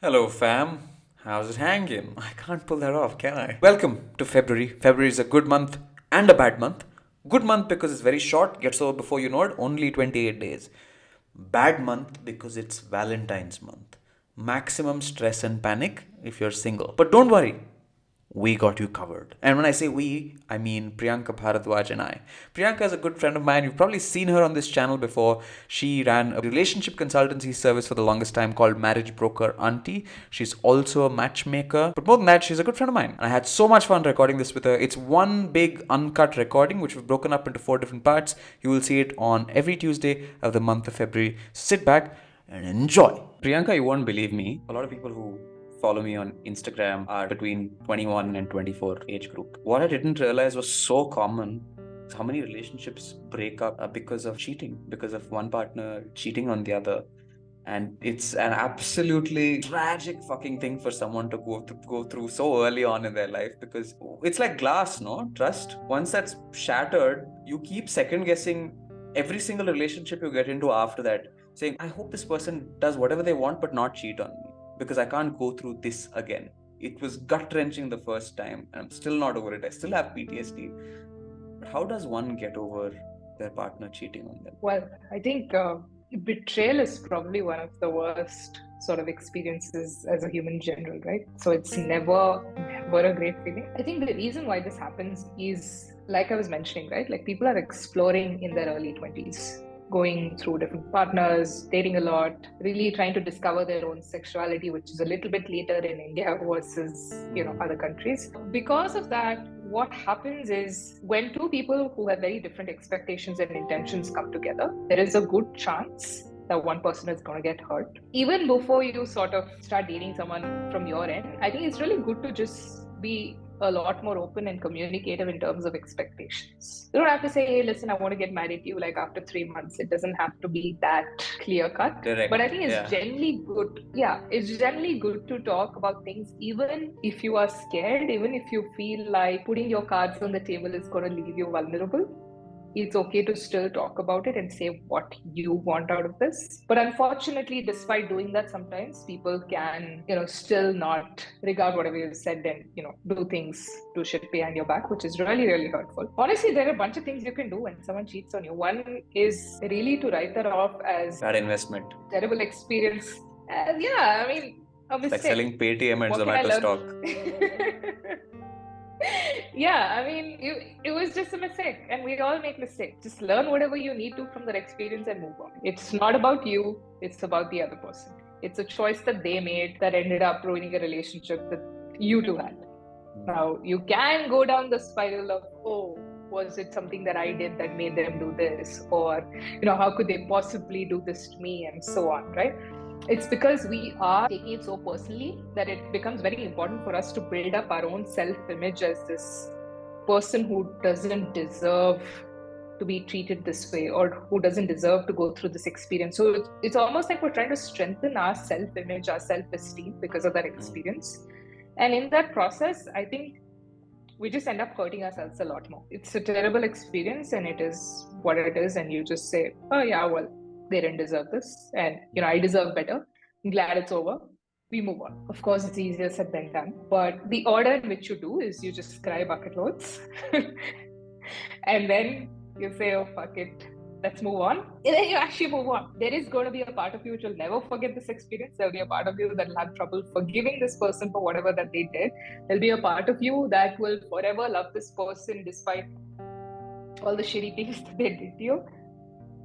Hello, fam. How's it hanging? I can't pull that off, can I? Welcome to February. February is a good month and a bad month. Good month because it's very short, gets over before you know it, only 28 days. Bad month because it's Valentine's month. Maximum stress and panic if you're single. But don't worry, we got you covered. And when I say we, I mean Priyanka Bharadwaj and I. Priyanka is a good friend of mine. You've probably seen her on this channel before. She ran a relationship consultancy service for the longest time called Marriage Broker Auntie. She's also a matchmaker. But more than that, she's a good friend of mine. And I had so much fun recording this with her. It's one big uncut recording, which we've broken up into 4 different parts. You will see it on every Tuesday of the month of February. Sit back and enjoy. Priyanka, you won't believe me. A lot of people who follow me on Instagram are between 21 and 24 age group. What I didn't realize was so common is how many relationships break up because of cheating, because of one partner cheating on the other. And it's an absolutely tragic fucking thing for someone to go through so early on in their life, because it's like glass, no? Trust. Once that's shattered, you keep second guessing every single relationship you get into after that, saying, I hope this person does whatever they want but not cheat on me, because I can't go through this again. It was gut wrenching the first time, and I'm still not over it. I still have PTSD. But how does one get over their partner cheating on them? Well, I think betrayal is probably one of the worst sort of experiences as a human in general, right? So it's never a great feeling. I think the reason why this happens is, like I was mentioning, right? Like people are exploring in their early 20s, going through different partners, dating a lot, really trying to discover their own sexuality, which is a little bit later in India versus, other countries. Because of that, what happens is when two people who have very different expectations and intentions come together, there is a good chance that one person is going to get hurt. Even before you sort of start dating someone from your end, I think it's really good to just be a lot more open and communicative in terms of expectations. You don't have to say, hey, listen, I want to get married to you like after 3 months. It doesn't have to be that clear cut. Direct. But I think it's Yeah. generally good. Yeah, it's generally good to talk about things, even if you are scared, even if you feel like putting your cards on the table is going to leave you vulnerable. It's okay to still talk about it and say what you want out of this. But unfortunately, despite doing that, sometimes people can, still not regard whatever you've said and, do things, do shit behind your back, which is really, really hurtful. Honestly, there are a bunch of things you can do when someone cheats on you. One is really to write that off as Bad investment. terrible experience. Yeah, I mean, a It's like mistake. selling Paytm and What can I Zomato learn? stock. Yeah, I mean, it was just a mistake, and we all make mistakes. Just learn whatever you need to from that experience and move on. It's not about you, it's about the other person. It's a choice that they made that ended up ruining a relationship that you two had. Now, you can go down the spiral of, oh, was it something that I did that made them do this? Or, how could they possibly do this to me? And so on, right? It's because we are taking it so personally that it becomes very important for us to build up our own self-image as this person who doesn't deserve to be treated this way, or who doesn't deserve to go through this experience. So it's almost like we're trying to strengthen our self-image, our self-esteem because of that experience. And in that process, I think we just end up hurting ourselves a lot more. It's a terrible experience, and it is what it is. And you just say, oh, yeah, well, they didn't deserve this. And, I deserve better. I'm glad it's over. We move on. Of course, it's easier said than done. But the order in which you do is you just cry bucket loads. And then you say, oh, fuck it, let's move on. And then you actually move on. There is going to be a part of you which will never forget this experience. There'll be a part of you that will have trouble forgiving this person for whatever that they did. There'll be a part of you that will forever love this person despite all the shitty things that they did to you.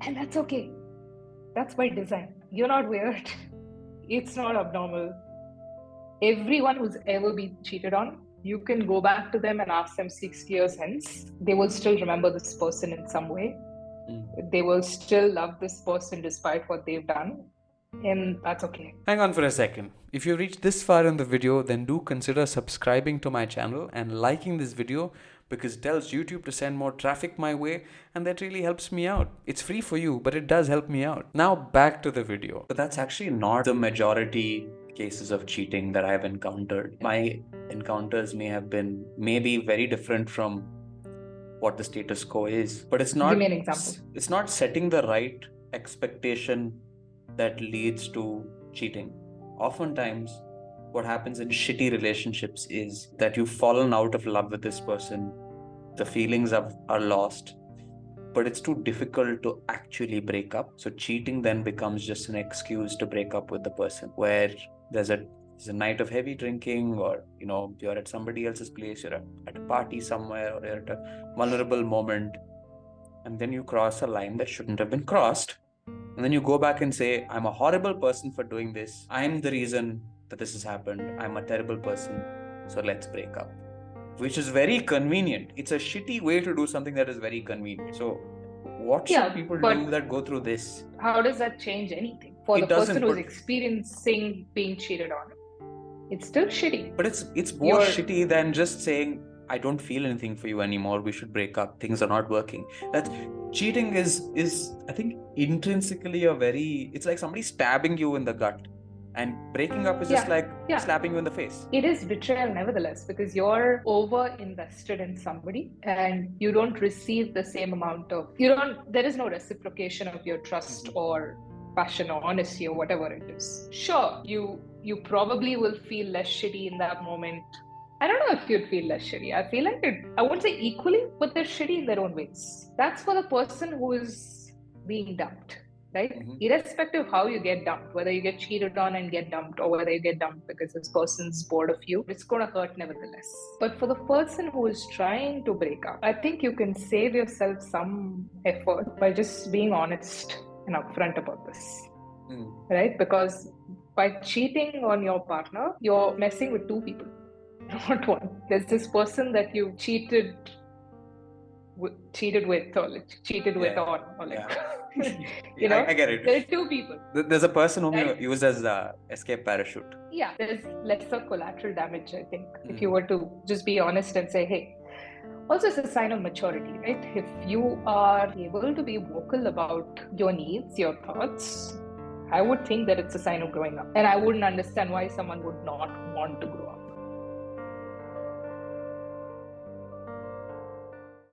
And that's okay. That's by design. You're not weird. It's not abnormal. Everyone who's ever been cheated on, you can go back to them and ask them 6 years hence. They will still remember this person in some way. They will still love this person despite what they've done. And that's okay. Hang on for a second. If you reached this far in the video, then do consider subscribing to my channel and liking this video, because it tells YouTube to send more traffic my way, and that really helps me out. It's free for you, but it does help me out. Now back to the video. But that's actually not the majority cases of cheating that I've encountered. My encounters may have been maybe very different from what the status quo is, but it's not. Give me an example. It's not setting the right expectation that leads to cheating. Oftentimes, what happens in shitty relationships is that you've fallen out of love with this person, the feelings are lost, but it's too difficult to actually break up. So cheating then becomes just an excuse to break up with the person, where there's a night of heavy drinking, or you're at somebody else's place, you're at a party somewhere, or you're at a vulnerable moment, and then you cross a line that shouldn't have been crossed. And then you go back and say, I'm a horrible person for doing this. I'm the reason that this has happened. I'm a terrible person. So let's break up. Which is very convenient. It's a shitty way to do something that is very convenient. So what should people do that go through this? How does that change anything for the person who's experiencing being cheated on? It's still shitty. But it's more shitty than just saying, I don't feel anything for you anymore. We should break up. Things are not working. That cheating is I think intrinsically it's like somebody stabbing you in the gut. And breaking up is just like slapping you in the face. It is betrayal nevertheless, because you're over invested in somebody and you don't receive the same amount of, there is no reciprocation of your trust or passion or honesty or whatever it is. Sure, you probably will feel less shitty in that moment. I don't know if you'd feel less shitty. I feel like I won't say equally, but they're shitty in their own ways. That's for the person who is being dumped. Right? Irrespective of how you get dumped, whether you get cheated on and get dumped, or whether you get dumped because this person's bored of you, it's going to hurt nevertheless. But for the person who is trying to break up, I think you can save yourself some effort by just being honest and upfront about this. Right? Because by cheating on your partner, you're messing with two people, not one. There's this person that you cheated with, or cheated with on, or like... I get it. There are two people. There's a person whom you use as the escape parachute. Yeah, there's lesser collateral damage, I think, if you were to just be honest and say, hey. Also, it's a sign of maturity, right? If you are able to be vocal about your needs, your thoughts, I would think that it's a sign of growing up. And I wouldn't understand why someone would not want to grow up.